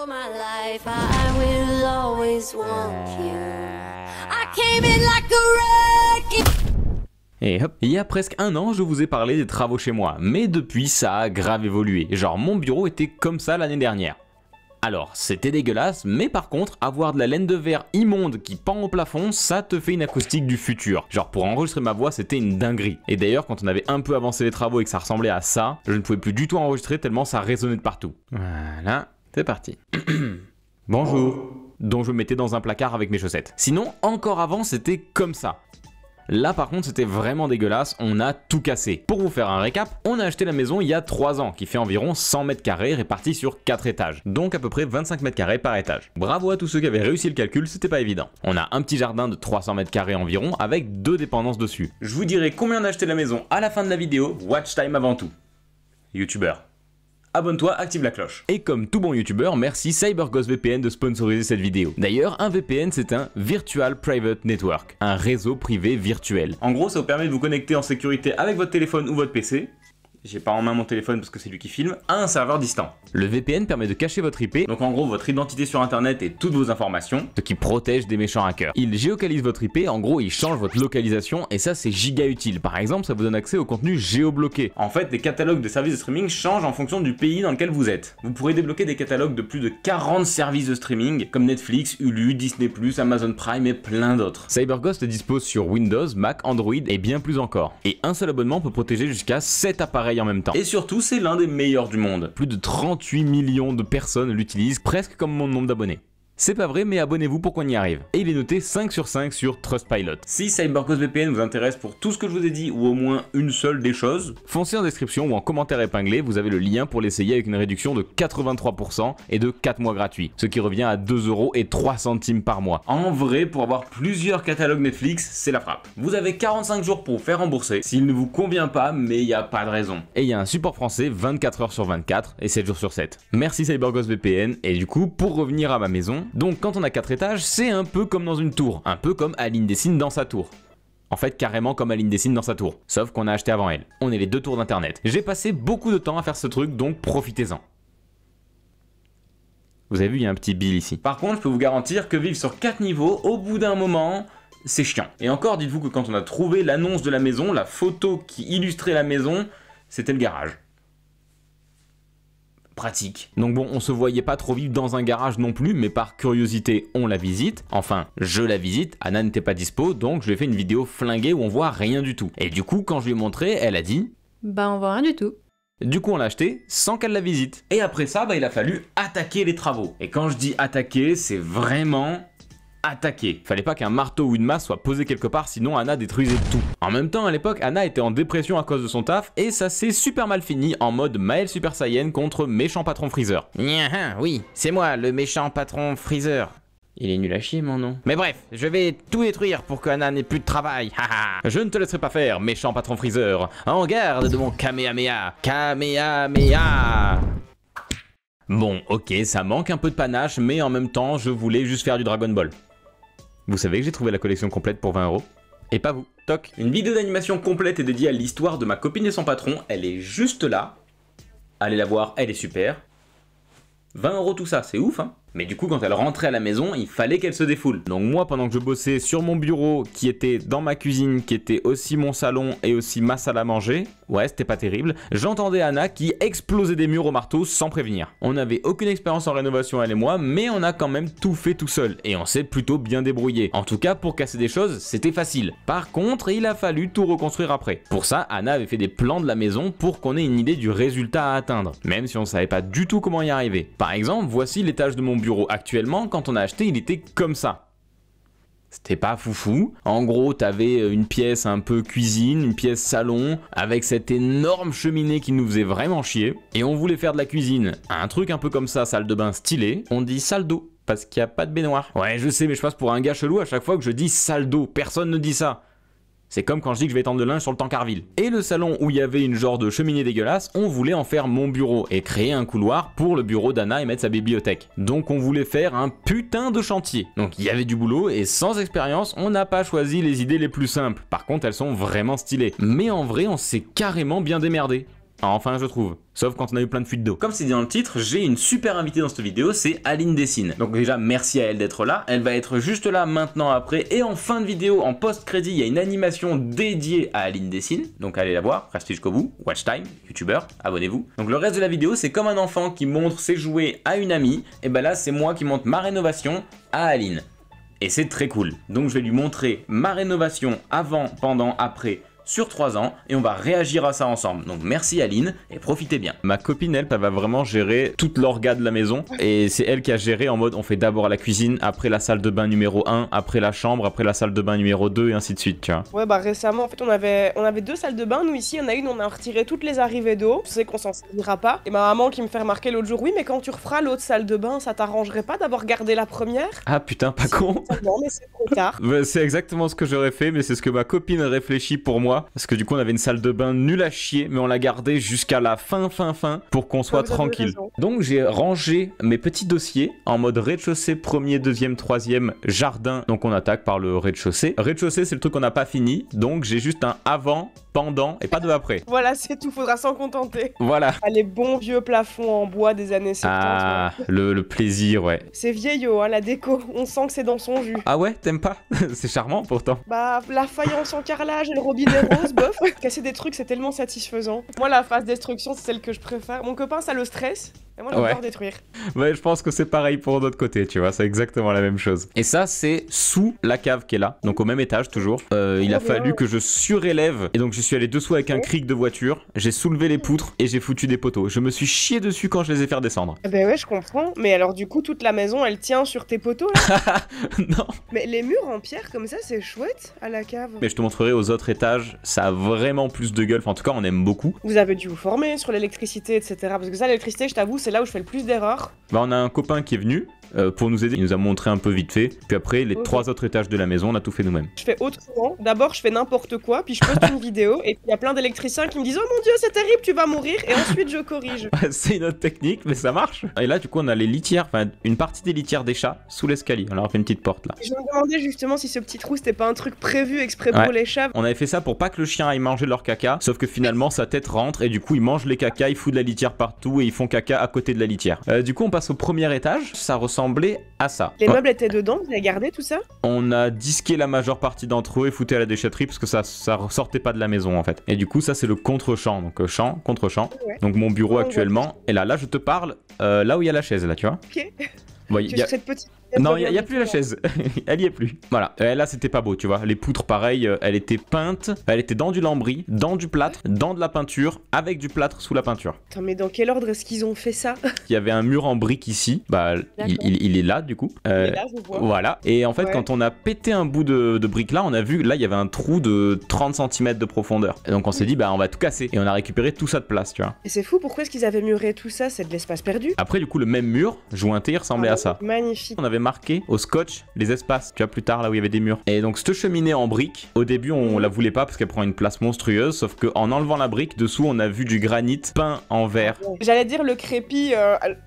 all my life I will always want you. I came in like a wrecking. Et hop, il y a presque un an, je vous ai parlé des travaux chez moi, mais depuis ça a grave évolué. Genre mon bureau était comme ça l'année dernière. Alors, c'était dégueulasse, mais par contre, avoir de la laine de verre immonde qui pend au plafond, ça te fait une acoustique du futur. Genre, pour enregistrer ma voix, c'était une dinguerie. Et d'ailleurs, quand on avait un peu avancé les travaux et que ça ressemblait à ça, je ne pouvais plus du tout enregistrer tellement ça résonnait de partout. Voilà, c'est parti. Bonjour. Donc je me mettais dans un placard avec mes chaussettes. Sinon, encore avant, c'était comme ça. Là par contre c'était vraiment dégueulasse, on a tout cassé. Pour vous faire un récap, on a acheté la maison il y a 3 ans, qui fait environ 100 mètres carrés répartis sur 4 étages. Donc à peu près 25 mètres carrés par étage. Bravo à tous ceux qui avaient réussi le calcul, c'était pas évident. On a un petit jardin de 300 mètres carrés environ, avec 2 dépendances dessus. Je vous dirai combien on a acheté la maison à la fin de la vidéo, watch time avant tout. Youtubeur. Abonne-toi, active la cloche. Et comme tout bon youtubeur, merci CyberGhost VPN de sponsoriser cette vidéo. D'ailleurs, un VPN c'est un Virtual Private Network, un réseau privé virtuel. En gros, ça vous permet de vous connecter en sécurité avec votre téléphone ou votre PC. J'ai pas en main mon téléphone parce que c'est lui qui filme, à un serveur distant. Le VPN permet de cacher votre IP, donc en gros votre identité sur internet et toutes vos informations, ce qui protège des méchants hackers. Il géocalise votre IP, en gros il change votre localisation et ça c'est giga utile. Par exemple, ça vous donne accès au contenu géobloqué. En fait, les catalogues de services de streaming changent en fonction du pays dans lequel vous êtes. Vous pourrez débloquer des catalogues de plus de 40 services de streaming, comme Netflix, Hulu, Disney+, Amazon Prime et plein d'autres. CyberGhost dispose sur Windows, Mac, Android et bien plus encore. Et un seul abonnement peut protéger jusqu'à 7 appareils en même temps. Et surtout, c'est l'un des meilleurs du monde. Plus de 38 millions de personnes l'utilisent, presque comme mon nombre d'abonnés. C'est pas vrai, mais abonnez-vous pour qu'on y arrive. Et il est noté 5 sur 5 sur Trustpilot. Si CyberGhost VPN vous intéresse pour tout ce que je vous ai dit, ou au moins une seule des choses, foncez en description ou en commentaire épinglé, vous avez le lien pour l'essayer avec une réduction de 83% et de 4 mois gratuits, ce qui revient à 2,03 € par mois. En vrai, pour avoir plusieurs catalogues Netflix, c'est la frappe. Vous avez 45 jours pour vous faire rembourser, s'il ne vous convient pas, mais il n'y a pas de raison. Et il y a un support français 24 heures sur 24 et 7 jours sur 7. Merci CyberGhost VPN, et du coup, pour revenir à ma maison, donc quand on a 4 étages, c'est un peu comme dans une tour, un peu comme Aline dessine dans sa tour. En fait, carrément comme Aline dessine dans sa tour, sauf qu'on a acheté avant elle. On est les 2 tours d'internet. J'ai passé beaucoup de temps à faire ce truc, donc profitez-en. Vous avez vu, il y a un petit bill ici. Par contre, je peux vous garantir que vivre sur 4 niveaux, au bout d'un moment, c'est chiant. Et encore, dites-vous que quand on a trouvé l'annonce de la maison, la photo qui illustrait la maison, c'était le garage. Pratique. Donc bon, on se voyait pas trop vivre dans un garage non plus, mais par curiosité, on la visite. Enfin, je la visite, Anna n'était pas dispo, donc je lui ai fait une vidéo flinguée où on voit rien du tout. Et du coup, quand je lui ai montré, elle a dit... Bah on voit rien du tout. Du coup, on l'a acheté sans qu'elle la visite. Et après ça, il a fallu attaquer les travaux. Et quand je dis attaquer, c'est vraiment... attaquer. Fallait pas qu'un marteau ou une masse soit posé quelque part, sinon Anna détruisait tout. En même temps, à l'époque, Anna était en dépression à cause de son taf, et ça s'est super mal fini en mode Maël Super Saiyan contre méchant patron Freezer. Oui, c'est moi, le méchant patron Freezer. Il est nul à chier mon nom. Mais bref, je vais tout détruire pour que Anna n'ait plus de travail. Je ne te laisserai pas faire, méchant patron Freezer. En garde de mon Kamehameha. Kamehameha. Bon, ok, ça manque un peu de panache, mais en même temps, je voulais juste faire du Dragon Ball. Vous savez que j'ai trouvé la collection complète pour 20 €? Et pas vous. Toc. Une vidéo d'animation complète est dédiée à l'histoire de ma copine et son patron. Elle est juste là. Allez la voir, elle est super. 20 € tout ça, c'est ouf hein. Mais du coup, quand elle rentrait à la maison, il fallait qu'elle se défoule. Donc moi, pendant que je bossais sur mon bureau, qui était dans ma cuisine, qui était aussi mon salon et aussi ma salle à manger, ouais, c'était pas terrible, j'entendais Anna qui explosait des murs au marteau sans prévenir. On n'avait aucune expérience en rénovation, elle et moi, mais on a quand même tout fait tout seul. Et on s'est plutôt bien débrouillé. En tout cas, pour casser des choses, c'était facile. Par contre, il a fallu tout reconstruire après. Pour ça, Anna avait fait des plans de la maison pour qu'on ait une idée du résultat à atteindre, même si on savait pas du tout comment y arriver. Par exemple, voici l'étage de mon bureau actuellement. Quand on a acheté, il était comme ça. C'était pas foufou. En gros, t'avais une pièce un peu cuisine, une pièce salon, avec cette énorme cheminée qui nous faisait vraiment chier. Et on voulait faire de la cuisine un truc un peu comme ça, salle de bain stylée. On dit salle d'eau, parce qu'il n'y a pas de baignoire. Ouais, je sais, mais je passe pour un gars chelou à chaque fois que je dis salle d'eau. Personne ne dit ça. C'est comme quand je dis que je vais étendre de linge sur le Tancarville. Et le salon où il y avait une genre de cheminée dégueulasse, on voulait en faire mon bureau et créer un couloir pour le bureau d'Anna et mettre sa bibliothèque. Donc on voulait faire un putain de chantier. Donc il y avait du boulot et sans expérience, on n'a pas choisi les idées les plus simples. Par contre, elles sont vraiment stylées. Mais en vrai, on s'est carrément bien démerdé. Enfin, je trouve. Sauf quand on a eu plein de fuites d'eau. Comme c'est dit dans le titre, j'ai une super invitée dans cette vidéo, c'est Aline Dessine. Donc déjà, merci à elle d'être là. Elle va être juste là maintenant après. Et en fin de vidéo, en post-crédit, il y a une animation dédiée à Aline Dessine. Donc allez la voir, restez jusqu'au bout. Watch time, youtubeur, abonnez-vous. Donc le reste de la vidéo, c'est comme un enfant qui montre ses jouets à une amie. Et ben là, c'est moi qui montre ma rénovation à Aline. Et c'est très cool. Donc je vais lui montrer ma rénovation avant, pendant, après, sur 3 ans, et on va réagir à ça ensemble. Donc merci Aline, et profitez bien. Ma copine, elle va vraiment gérer toute l'orga de la maison, et c'est elle qui a géré en mode on fait d'abord la cuisine, après la salle de bain numéro 1, après la chambre, après la salle de bain numéro 2, et ainsi de suite, tu vois. Ouais, bah récemment, en fait, on avait 2 salles de bain. Nous, ici, on a une, on a retiré toutes les arrivées d'eau. Je sais qu'on s'en servira pas. Et ma maman qui me fait remarquer l'autre jour, oui, mais quand tu referas l'autre salle de bain, ça t'arrangerait pas d'avoir gardé la première? Ah putain, pas con. Non, mais c'est trop tard. C'est exactement ce que j'aurais fait, mais c'est ce que ma copine réfléchit pour moi. Parce que du coup, on avait une salle de bain nulle à chier, mais on l'a gardée jusqu'à la fin, pour qu'on soit tranquille. Donc j'ai rangé mes petits dossiers en mode rez-de-chaussée, premier, deuxième, troisième, jardin. Donc on attaque par le rez-de-chaussée. Rez-de-chaussée, c'est le truc qu'on n'a pas fini. Donc j'ai juste un avant, pendant et pas de après. Voilà, c'est tout, faudra s'en contenter. Voilà. Ah, les bons vieux plafonds en bois des années 70. Ah, ouais. le plaisir, ouais. C'est vieillot, hein, la déco. On sent que c'est dans son jus. Ah ouais, t'aimes pas? C'est charmant pourtant. Bah, la faïence en carrelage et le robinet rose, bof. Casser des trucs, c'est tellement satisfaisant. Moi, la phase destruction, c'est celle que je préfère. Mon copain, ça le stresse. Et moi, j'adore détruire. Ouais, je pense que c'est pareil pour notre côté, tu vois, c'est exactement la même chose. Et ça, c'est sous la cave qui est là, donc au même étage toujours. Il a fallu que je surélève, et donc je suis allé dessous avec un cric de voiture, j'ai soulevé les poutres et j'ai foutu des poteaux. Je me suis chié dessus quand je les ai fait redescendre. Eh ben ouais, je comprends. Mais alors, du coup, toute la maison, elle tient sur tes poteaux, là? Non. Mais les murs en pierre comme ça, c'est chouette à la cave. Mais je te montrerai aux autres étages, ça a vraiment plus de gueule, enfin, en tout cas, on aime beaucoup. Vous avez dû vous former sur l'électricité, etc. Parce que ça, l'électricité, je t'avoue, c'est là où je fais le plus d'erreurs. Bah, on a un copain qui est venu pour nous aider, il nous a montré un peu vite fait. Puis après, les 3 autres étages de la maison, on a tout fait nous-mêmes. Je fais autrement. D'abord, je fais n'importe quoi, puis je poste une vidéo, et puis il y a plein d'électriciens qui me disent « Oh mon dieu, c'est terrible, tu vas mourir !» Et ensuite, je corrige. C'est une autre technique, mais ça marche. Et là, du coup, on a les litières, enfin, une partie des litières des chats sous l'escalier. On leur a fait une petite porte là. Je me demandais justement si ce petit trou, c'était pas un truc prévu exprès pour les chats. On avait fait ça pour pas que le chien aille manger leur caca, sauf que finalement, sa tête rentre, et du coup, il mange les cacas, il fout de la litière partout, et ils font caca à côté de la litière. Du coup, on passe au premier étage, ça ressemblait à ça. Les meubles étaient dedans, vous avez gardé tout ça? On a disqué la majeure partie d'entre eux et foutu à la déchetterie parce que ça sortait pas de la maison en fait. Et du coup ça c'est le contre-champ, donc champ, contre-champ. Ouais. Donc mon bureau actuellement, et là je te parle là où il y a la chaise là, tu vois. Ok. Bon, cette petite... Non, il n'y a plus la chaise. Elle y est plus. Voilà. Là, c'était pas beau, tu vois. Les poutres, pareil, elle était peinte. Elle était dans du lambris, dans du plâtre, dans de la peinture, avec du plâtre sous la peinture. Attends, mais dans quel ordre est-ce qu'ils ont fait ça? Il y avait un mur en briques ici. Bah, il est là, du coup. Il est là, je vois. Voilà. Et en fait, quand on a pété un bout de brique là, on a vu, là, il y avait un trou de 30 cm de profondeur. Et donc, on s'est dit, bah, on va tout casser. Et on a récupéré tout ça de place, tu vois. Et c'est fou, pourquoi est-ce qu'ils avaient muré tout ça? C'est de l'espace perdu. Après, du coup, le même mur, jointé, il ressemblait à ça. Magnifique. On avait marqué au scotch les espaces, tu vois, plus tard là où il y avait des murs. Et donc cette cheminée en briques, au début on la voulait pas parce qu'elle prend une place monstrueuse, sauf qu'en enlevant la brique, dessous on a vu du granit peint en vert. J'allais dire le crépi,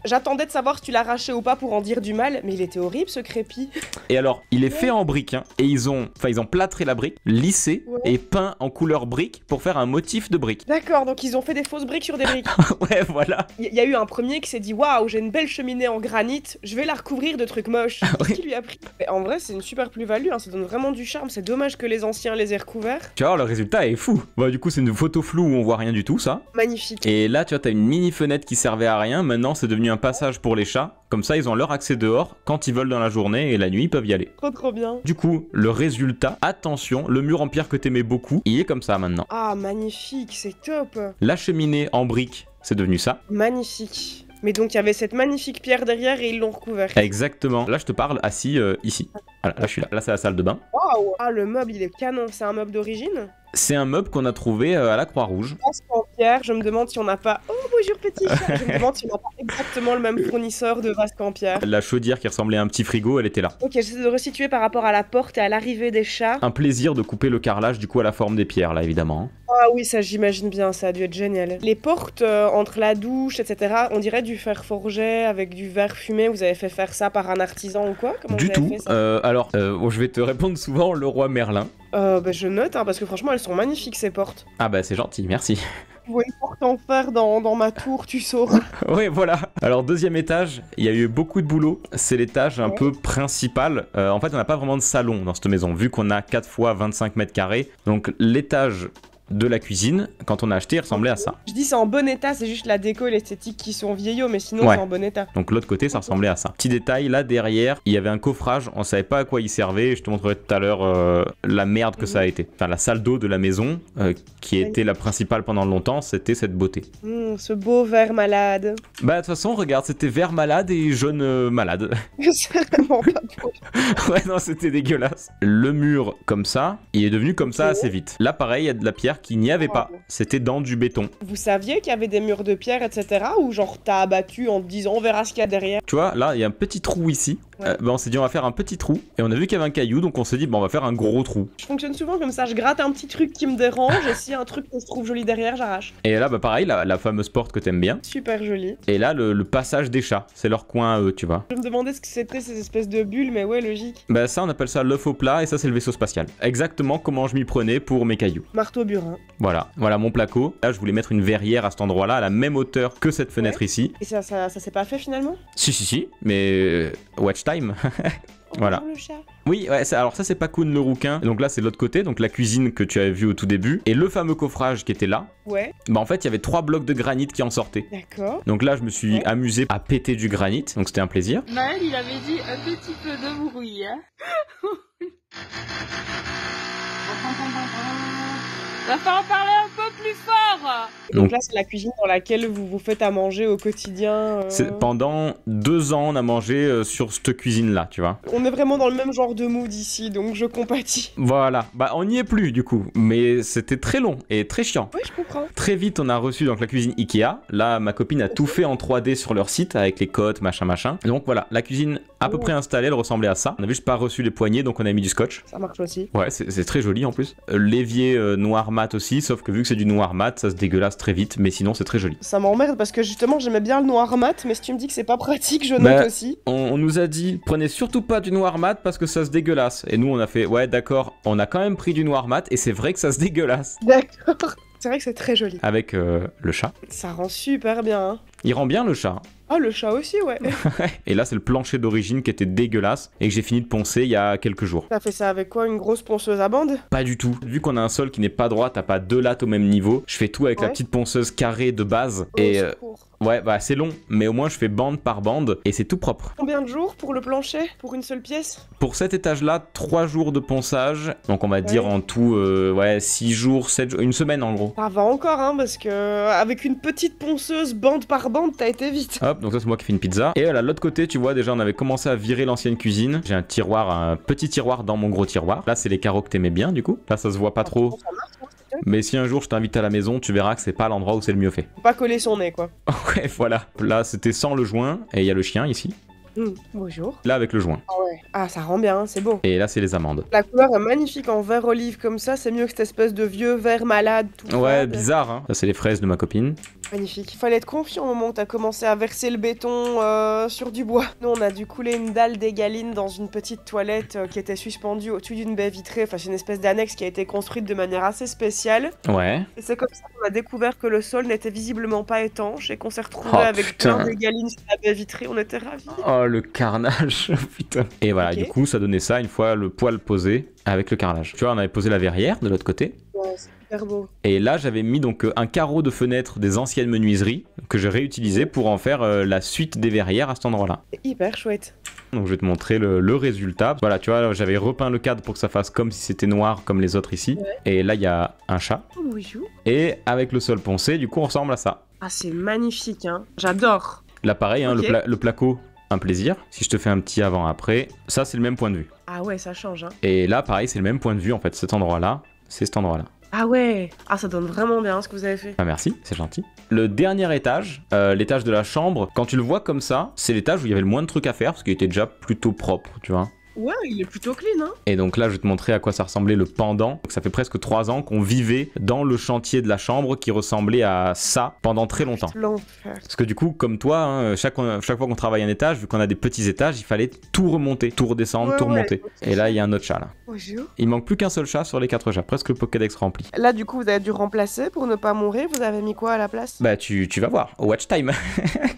j'attendais de savoir si tu l'arrachais ou pas pour en dire du mal, mais il était horrible ce crépi. Et alors, il est fait en briques, hein, et ils ont plâtré la brique, lissé et peint en couleur brique pour faire un motif de brique. D'accord, donc ils ont fait des fausses briques sur des briques. Ouais, voilà. Il y a eu un premier qui s'est dit waouh, j'ai une belle cheminée en granit, je vais la recouvrir de trucs moches. Qu'est-ce qui lui a pris? Mais en vrai, c'est une super plus-value, hein, ça donne vraiment du charme. C'est dommage que les anciens les aient recouverts. Tu vois, le résultat est fou. Bah, du coup, c'est une photo floue où on voit rien du tout, ça. Magnifique. Et là, tu vois, t'as une mini fenêtre qui servait à rien. Maintenant, c'est devenu un passage pour les chats. Comme ça, ils ont leur accès dehors quand ils veulent dans la journée et la nuit, ils peuvent y aller. Trop bien. Du coup, le résultat, attention, le mur en pierre que t'aimais beaucoup, il est comme ça maintenant. Ah, magnifique, c'est top. La cheminée en briques, c'est devenu ça. Magnifique. Mais donc il y avait cette magnifique pierre derrière et ils l'ont recouvert. Exactement. Là je te parle assis ici. Voilà, là je suis là. Là c'est la salle de bain. Waouh. Ah le meuble il est canon. C'est un meuble d'origine? C'est un meuble qu'on a trouvé à la Croix-Rouge. En pierre, je me demande si on n'a pas... Oh bonjour petit chat. Je me demande si on n'a pas exactement le même fournisseur de vasques en pierre. La chaudière qui ressemblait à un petit frigo, elle était là. Ok, j'essaie de resituer par rapport à la porte et à l'arrivée des chats. Un plaisir de couper le carrelage du coup à la forme des pierres là évidemment. Ah oui, ça j'imagine bien, ça a dû être génial. Les portes entre la douche, etc., on dirait du fer forgé avec du verre fumé. Vous avez fait faire ça par un artisan ou quoi? Comment du vous avez tout. Fait ça alors, je vais te répondre souvent, le roi Merlin. Bah, je note, hein, parce que franchement, elles sont magnifiques ces portes. Ah bah c'est gentil, merci. Tu vois une porte en fer dans ma tour, tu sauras. Ouais, voilà. Alors, deuxième étage, il y a eu beaucoup de boulot. C'est l'étage un peu principal. En fait, on n'a pas vraiment de salon dans cette maison, vu qu'on a 4 fois 25 mètres carrés. Donc, l'étage de la cuisine, quand on a acheté, il ressemblait à ça. Je dis c'est en bon état, c'est juste la déco et l'esthétique qui sont vieillots, mais sinon Ouais. c'est en bon état. Donc l'autre côté, ça ressemblait à ça. Petit détail, là derrière, il y avait un coffrage, on savait pas à quoi il servait. Je te montrerai tout à l'heure la merde que ça a été. Enfin, la salle d'eau de la maison, qui était la principale pendant longtemps, c'était cette beauté. Ce beau verre malade. Bah de toute façon, regarde, c'était vert malade et jaune malade. C'est vraiment pas beau. Ouais, non, c'était dégueulasse. Le mur, comme ça, il est devenu comme ça Ok. assez vite. Là, pareil, il y a de la pierre qui n'y avait pas. C'était dans du béton. Vous saviez qu'il y avait des murs de pierre, etc. Ou genre t'as abattu en te disant on verra ce qu'il y a derrière. Tu vois, là, il y a un petit trou ici. Ouais. Bah, on s'est dit, on va faire un petit trou. Et on a vu qu'il y avait un caillou, donc on s'est dit, bon, on va faire un gros trou. Je fonctionne souvent comme ça, je gratte un petit truc qui me dérange et s'il y a un truc qui se trouve joli derrière, j'arrache. Et là, bah, pareil, la fameuse porte que t'aimes bien. Super joli. Et là, le passage des chats. C'est leur coin à eux, tu vois. Je me demandais ce que c'était ces espèces de bulles, mais ouais, logique. Bah, ça, on appelle ça l'œuf au plat. Et ça, c'est le vaisseau spatial. Exactement comment je m'y prenais pour mes cailloux. Marteau burin. Voilà. Voilà mon placo. Là, je voulais mettre une verrière à cet endroit-là, à la même hauteur que cette fenêtre ici. Et ça s'est pas fait finalement? Si. Mais watch time. Voilà. Oh, le chat. Oui, ouais, alors ça c'est Pacoon le rouquin. Donc là c'est de l'autre côté, donc la cuisine que tu avais vue au tout début. Et le fameux coffrage qui était là, Ouais, bah en fait il y avait 3 blocs de granit qui en sortaient. d'accord. Donc là je me suis Ouais. amusé à péter du granit, donc c'était un plaisir. Maël, il avait dit un petit peu de bruit, hein. Va falloir parler un peu plus fort. Donc Donc- là, c'est la cuisine dans laquelle vous vous faites à manger au quotidien. Pendant 2 ans on a mangé sur cette cuisine là, tu vois. On est vraiment dans le même genre de mood ici, donc je compatis. Voilà, bah on n'y est plus du coup, mais c'était très long et très chiant. Oui, je comprends. Très vite, on a reçu donc la cuisine Ikea. Là, ma copine a tout fait en 3D sur leur site avec les cotes, machin. Donc voilà, la cuisine à peu près installée, elle ressemblait à ça. On avait juste pas reçu les poignées, donc on a mis du scotch. Ça marche aussi. Ouais, c'est très joli en plus. L'évier noir mat aussi, sauf que vu que c'est du noir mat, ça se dégueulasse très vite, mais sinon c'est très joli. Ça m'emmerde parce que justement, j'aimais bien le noir mat, mais si tu me dis que c'est pas pratique, je note Bah, aussi. On nous a dit, prenez surtout pas du noir mat parce que ça se dégueulasse. Et nous on a fait, ouais d'accord, on a quand même pris du noir mat et c'est vrai que ça se dégueulasse. D'accord. C'est vrai que c'est très joli. Avec le chat. Ça rend super bien. Hein. Il rend bien le chat. Ah, le chat aussi, ouais. Et là c'est le plancher d'origine qui était dégueulasse et que j'ai fini de poncer il y a quelques jours. T'as fait ça avec quoi? Une grosse ponceuse à bande? Pas du tout. Vu qu'on a un sol qui n'est pas droit, t'as pas 2 lattes au même niveau. Je fais tout avec la Ouais. petite ponceuse carrée de base. Au Et secours. ouais, bah c'est long, mais au moins je fais bande par bande et c'est tout propre. Combien de jours pour le plancher? Pour une seule pièce? Pour cet étage-là, 3 jours de ponçage. Donc on va dire en tout, ouais, 6 jours, 7 jours, une semaine en gros. Ça va encore, hein, parce que avec une petite ponceuse bande par bande, t'as été vite. Hop, donc ça c'est moi qui fais une pizza. Et là, de l'autre côté, tu vois, déjà on avait commencé à virer l'ancienne cuisine. J'ai un tiroir, un petit tiroir dans mon gros tiroir. Là, c'est les carreaux que t'aimais bien, du coup. Là, ça se voit pas trop. Ça marche, hein, c'est bien. Mais si un jour je t'invite à la maison, tu verras que c'est pas l'endroit où c'est le mieux fait. Faut pas coller son nez, quoi. Ouais, voilà. Là, c'était sans le joint. Et il y a le chien ici. Bonjour. Là, avec le joint. Ah ouais. Ah, ça rend bien, c'est beau. Et là, c'est les amandes. La couleur est magnifique en vert olive comme ça, c'est mieux que cette espèce de vieux vert malade tout Ouais, fade. bizarre, hein. Ça, c'est les fraises de ma copine. Magnifique. Il fallait être confiant au moment où t'as commencé à verser le béton sur du bois. Nous, on a dû couler une dalle d'égaline dans une petite toilette qui était suspendue au-dessus d'une baie vitrée. Enfin, c'est une espèce d'annexe qui a été construite de manière assez spéciale. Ouais. Et c'est comme ça qu'on a découvert que le sol n'était visiblement pas étanche et qu'on s'est retrouvé Oh, avec putain. plein d'égalines sur la baie vitrée. On était ravis. Oh, le carnage. Putain. Et voilà, Ok. du coup, ça donnait ça une fois le poêle posé avec le carrelage. Tu vois, on avait posé la verrière de l'autre côté. Ouais, c'est super beau. Et là, j'avais mis donc un carreau de fenêtre des anciennes menuiseries que j'ai réutilisé pour en faire la suite des verrières à cet endroit-là. C'est hyper chouette. Donc je vais te montrer le résultat. Voilà, tu vois, j'avais repeint le cadre pour que ça fasse comme si c'était noir comme les autres ici. Ouais. Et là, il y a un chat. Bonjour. Et avec le sol poncé, du coup, on ressemble à ça. Ah, c'est magnifique, hein. J'adore. Là, pareil, hein, Ok. le placo, un plaisir. Si je te fais un petit avant-après, ça, c'est le même point de vue. Ah ouais, ça change, hein. Et là, pareil, c'est le même point de vue, en fait. Cet endroit-là, c'est cet endroit-là. Ah ouais. Ah, ça donne vraiment bien ce que vous avez fait. Ah, merci, c'est gentil. Le dernier étage, l'étage de la chambre, quand tu le vois comme ça, c'est l'étage où il y avait le moins de trucs à faire parce qu'il était déjà plutôt propre, tu vois. Ouais, il est plutôt clean, hein. Et donc là, je vais te montrer à quoi ça ressemblait le pendant. Donc, ça fait presque 3 ans qu'on vivait dans le chantier de la chambre qui ressemblait à ça pendant très longtemps. L'enfer. Parce que du coup, comme toi, hein, chaque fois qu'on travaille un étage, vu qu'on a des petits étages, il fallait tout remonter, tout redescendre, Ouais, tout ouais. remonter. Et là, il y a un autre chat là. Bonjour. Il manque plus qu'un seul chat sur les 4 chats, presque le Pokédex rempli. Là, du coup, vous avez dû remplacer pour ne pas mourir. Vous avez mis quoi à la place? Bah tu vas voir, watch time.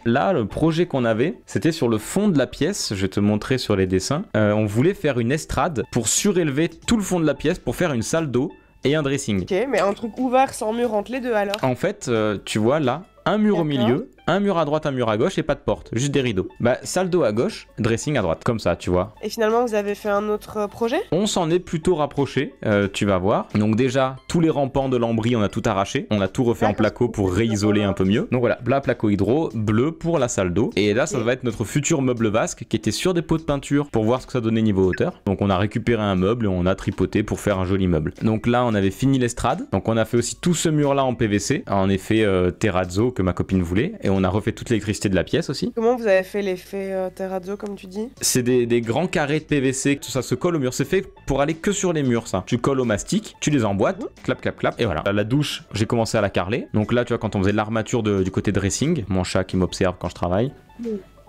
Là, le projet qu'on avait, c'était sur le fond de la pièce, je vais te montrer sur les dessins. On voulait faire une estrade pour surélever tout le fond de la pièce pour faire une salle d'eau et un dressing. Ok, mais un truc ouvert sans mur entre les deux alors. En fait, tu vois là, un mur au D'accord. milieu, un mur à droite, un mur à gauche et pas de porte, juste des rideaux. Bah salle d'eau à gauche, dressing à droite, comme ça, tu vois. Et finalement, vous avez fait un autre projet? On s'en est plutôt rapproché, tu vas voir. Donc déjà, tous les rampants de lambris, on a tout arraché. On a tout refait en D'accord. placo pour réisoler un peu mieux. Donc voilà, là, placo hydro, bleu pour la salle d'eau. Et là, ça Ok. va être notre futur meuble vasque qui était sur des pots de peinture pour voir ce que ça donnait niveau hauteur. Donc on a récupéré un meuble et on a tripoté pour faire un joli meuble. Donc là, on avait fini l'estrade. Donc on a fait aussi tout ce mur-là en PVC, en effet terrazzo que ma copine voulait. Et on a refait toute l'électricité de la pièce aussi. Comment vous avez fait l'effet terrazzo, comme tu dis? C'est des grands carrés de PVC, tout ça se colle au mur. C'est fait pour aller que sur les murs, ça. Tu colles au mastic, tu les emboîtes, clap, clap, clap, et voilà. La douche, j'ai commencé à la carreler. Donc là, tu vois, quand on faisait l'armature du côté dressing, mon chat qui m'observe quand je travaille.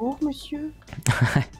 Bonjour, monsieur.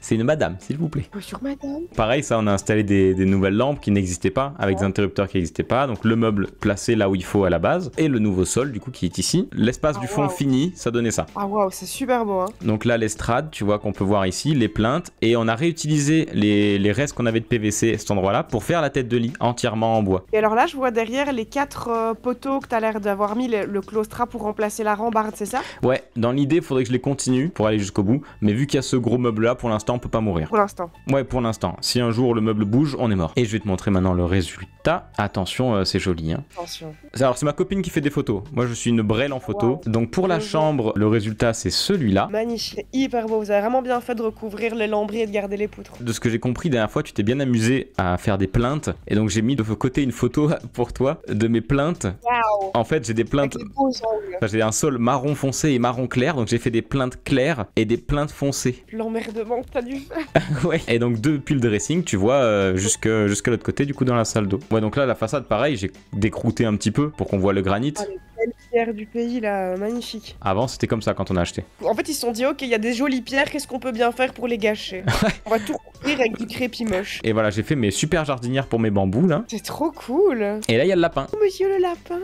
C'est une madame, s'il vous plaît. Bonjour, madame. Pareil, ça, on a installé des nouvelles lampes qui n'existaient pas, avec des interrupteurs qui n'existaient pas. Donc le meuble placé là où il faut à la base, et le nouveau sol, du coup, qui est ici. L'espace Ah, du fond waouh. fini, ça donnait ça. Ah waouh, c'est super beau, hein. Donc là, l'estrade, tu vois qu'on peut voir ici, les plaintes, et on a réutilisé les restes qu'on avait de PVC à cet endroit-là pour faire la tête de lit entièrement en bois. Et alors là, je vois derrière les 4 poteaux que t'as l'air d'avoir mis le claustra pour remplacer la rambarde, c'est ça? Ouais, dans l'idée, il faudrait que je les continue pour aller jusqu'au bout, mais vu qu'il y a ce gros meuble-là, pour l'instant, on peut pas mourir. Pour l'instant. Ouais, pour l'instant. Si un jour le meuble bouge, on est mort. Et je vais te montrer maintenant le résultat. Attention, c'est joli, hein. Attention. Alors, c'est ma copine qui fait des photos. Moi, je suis une brêle en photo. Donc, pour la Mhm. chambre, le résultat, c'est celui-là. Magnifique, hyper beau. Vous avez vraiment bien fait de recouvrir les lambris et de garder les poutres. De ce que j'ai compris, la dernière fois, tu t'es bien amusé à faire des plaintes. Et donc, j'ai mis de côté une photo pour toi de mes plaintes. Waouh. En fait, j'ai des plaintes. Avec les beaux angles. Enfin, j'ai un sol marron foncé et marron clair. Donc, j'ai fait des plaintes claires et des plaintes foncées. L'emmerdement que t'as dû faire. Ouais. Et donc depuis le dressing, tu vois, jusqu'à l'autre côté, du coup, dans la salle d'eau. Ouais, donc là, la façade, pareil, j'ai décrouté un petit peu pour qu'on voit le granit. Ah, les belles pierres du pays, là, magnifique. Avant, c'était comme ça quand on a acheté. En fait, ils se sont dit, ok, il y a des jolies pierres, qu'est-ce qu'on peut bien faire pour les gâcher? On va tout recouvrir avec du crépi moche. Et voilà, j'ai fait mes super jardinières pour mes bambous, là. C'est trop cool. Et là, il y a le lapin. Oh, monsieur le lapin.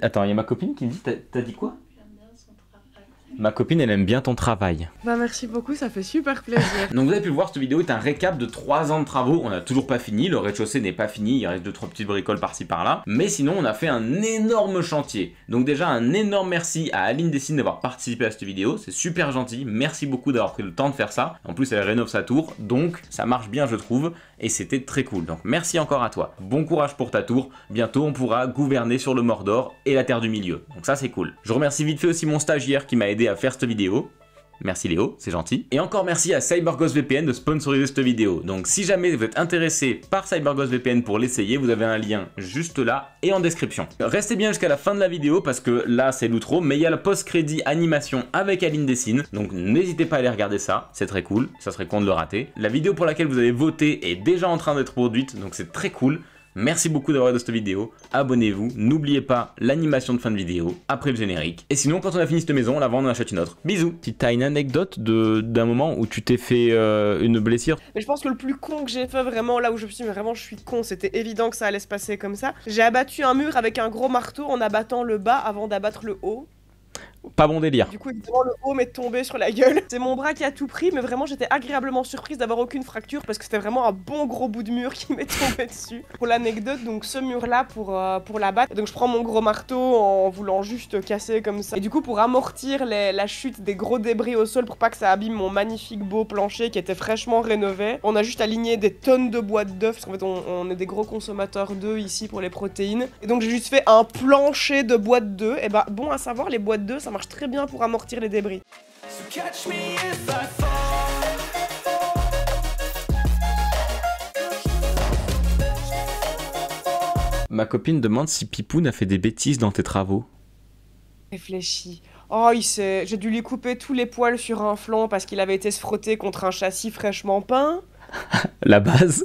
Attends, il y a ma copine qui me dit, t'as dit quoi? Ma copine, elle aime bien ton travail. Bah merci beaucoup, ça fait super plaisir. Donc vous avez pu le voir, cette vidéo est un récap de 3 ans de travaux. On n'a toujours pas fini, le rez-de-chaussée n'est pas fini, il reste 2-3 petites bricoles par-ci par-là. Mais sinon, on a fait un énorme chantier. Donc déjà, un énorme merci à Aline Dessine d'avoir participé à cette vidéo. C'est super gentil, merci beaucoup d'avoir pris le temps de faire ça. En plus, elle rénove sa tour, donc ça marche bien, je trouve. Et c'était très cool, donc merci encore à toi. Bon courage pour ta tour. Bientôt, on pourra gouverner sur le Mordor et la Terre du Milieu. Donc ça, c'est cool. Je remercie vite fait aussi mon stagiaire qui m'a aidé à faire cette vidéo. Merci Léo, c'est gentil. Et encore merci à CyberGhost VPN de sponsoriser cette vidéo. Donc si jamais vous êtes intéressé par CyberGhost VPN pour l'essayer, vous avez un lien juste là et en description. Restez bien jusqu'à la fin de la vidéo parce que là c'est l'outro, mais il y a la post-crédit animation avec Aline Dessine. Donc n'hésitez pas à aller regarder ça, c'est très cool, ça serait con de le rater. La vidéo pour laquelle vous avez voté est déjà en train d'être produite, donc c'est très cool. Merci beaucoup d'avoir regardé cette vidéo, abonnez-vous, n'oubliez pas l'animation de fin de vidéo, après le générique. Et sinon, quand on a fini cette maison, on la vend, on en achète une autre. Bisous. Si t'as une anecdote d'un moment où tu t'es fait une blessure. Mais je pense que le plus con que j'ai fait vraiment, là où je me suis dit, mais vraiment je suis con, c'était évident que ça allait se passer comme ça. J'ai abattu un mur avec un gros marteau en abattant le bas avant d'abattre le haut. Pas bon délire. Du coup, évidemment, le haut m'est tombé sur la gueule. C'est mon bras qui a tout pris, mais vraiment, j'étais agréablement surprise d'avoir aucune fracture parce que c'était vraiment un bon gros bout de mur qui m'est tombé dessus. Pour l'anecdote, donc ce mur-là pour l'abattre, donc je prends mon gros marteau en voulant juste casser comme ça. Et du coup, pour amortir la chute des gros débris au sol pour pas que ça abîme mon magnifique beau plancher qui était fraîchement rénové, on a juste aligné des tonnes de boîtes d'œufs parce qu'en fait, on est des gros consommateurs d'œufs ici pour les protéines. Et donc, j'ai juste fait un plancher de boîtes d'œufs. Et bah, bon à savoir, les boîtes d'œufs, ça marche très bien pour amortir les débris. So catch me if I fall. Ma copine demande si Pipoun a fait des bêtises dans tes travaux. Réfléchis. Oh, j'ai dû lui couper tous les poils sur un flanc parce qu'il avait été se frotter contre un châssis fraîchement peint. La base.